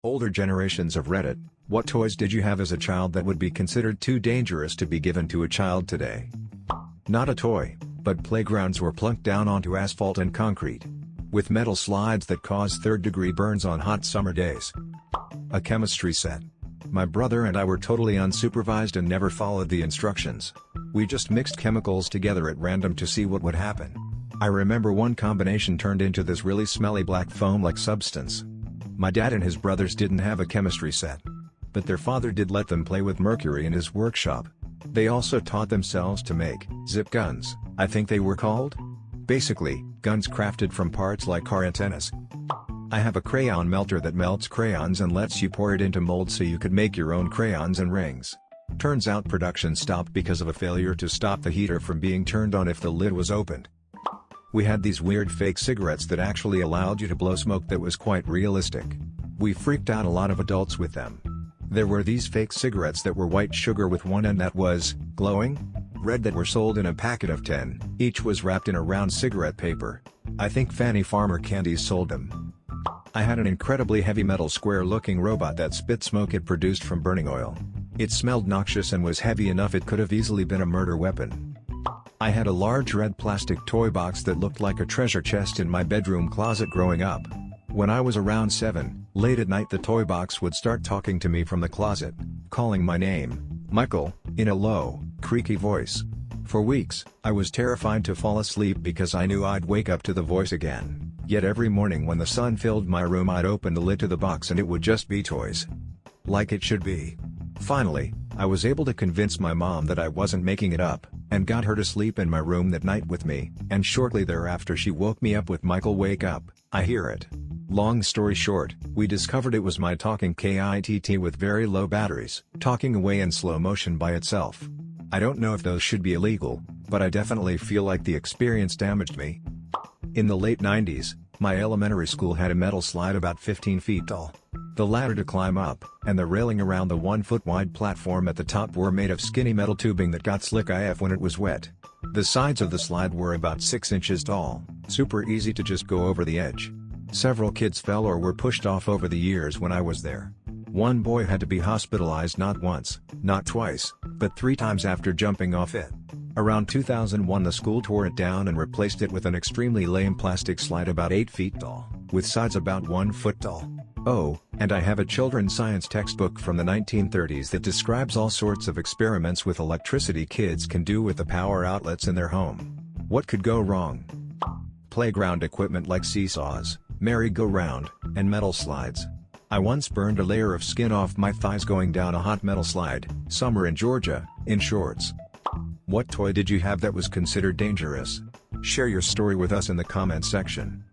Older generations of Reddit, what toys did you have as a child that would be considered too dangerous to be given to a child today? Not a toy, but playgrounds were plunked down onto asphalt and concrete. With metal slides that cause third-degree burns on hot summer days. A chemistry set. My brother and I were totally unsupervised and never followed the instructions. We just mixed chemicals together at random to see what would happen. I remember one combination turned into this really smelly black foam-like substance. My dad and his brothers didn't have a chemistry set. But their father did let them play with mercury in his workshop. They also taught themselves to make zip guns, I think they were called. Basically, guns crafted from parts like car antennas. I have a crayon melter that melts crayons and lets you pour it into molds so you could make your own crayons and rings. Turns out production stopped because of a failure to stop the heater from being turned on if the lid was opened. We had these weird fake cigarettes that actually allowed you to blow smoke that was quite realistic. We freaked out a lot of adults with them. There were these fake cigarettes that were white sugar with one end that was glowing red that were sold in a packet of 10, each was wrapped in a round cigarette paper. I think Fanny Farmer Candies sold them. I had an incredibly heavy metal square-looking robot that spit smoke it produced from burning oil. It smelled noxious and was heavy enough it could have easily been a murder weapon. I had a large red plastic toy box that looked like a treasure chest in my bedroom closet growing up. When I was around 7, late at night the toy box would start talking to me from the closet, calling my name, Michael, in a low, creaky voice. For weeks, I was terrified to fall asleep because I knew I'd wake up to the voice again, yet every morning when the sun filled my room I'd open the lid to the box and it would just be toys. Like it should be. Finally, I was able to convince my mom that I wasn't making it up, and got her to sleep in my room that night with me, and shortly thereafter she woke me up with Michael, wake up, I hear it. Long story short, we discovered it was my talking kit with very low batteries, talking away in slow motion by itself. I don't know if those should be illegal, but I definitely feel like the experience damaged me. In the late 90s, my elementary school had a metal slide about 15 feet tall. The ladder to climb up, and the railing around the 1-foot-wide platform at the top were made of skinny metal tubing that got slick AF when it was wet. The sides of the slide were about 6 inches tall, super easy to just go over the edge. Several kids fell or were pushed off over the years when I was there. One boy had to be hospitalized not once, not twice, but 3 times after jumping off it. Around 2001 the school tore it down and replaced it with an extremely lame plastic slide about 8 feet tall, with sides about 1 foot tall. Oh, and I have a children's science textbook from the 1930s that describes all sorts of experiments with electricity kids can do with the power outlets in their home. What could go wrong? Playground equipment like seesaws, merry-go-round, and metal slides. I once burned a layer of skin off my thighs going down a hot metal slide, summer in Georgia, in shorts. What toy did you have that was considered dangerous? Share your story with us in the comments section.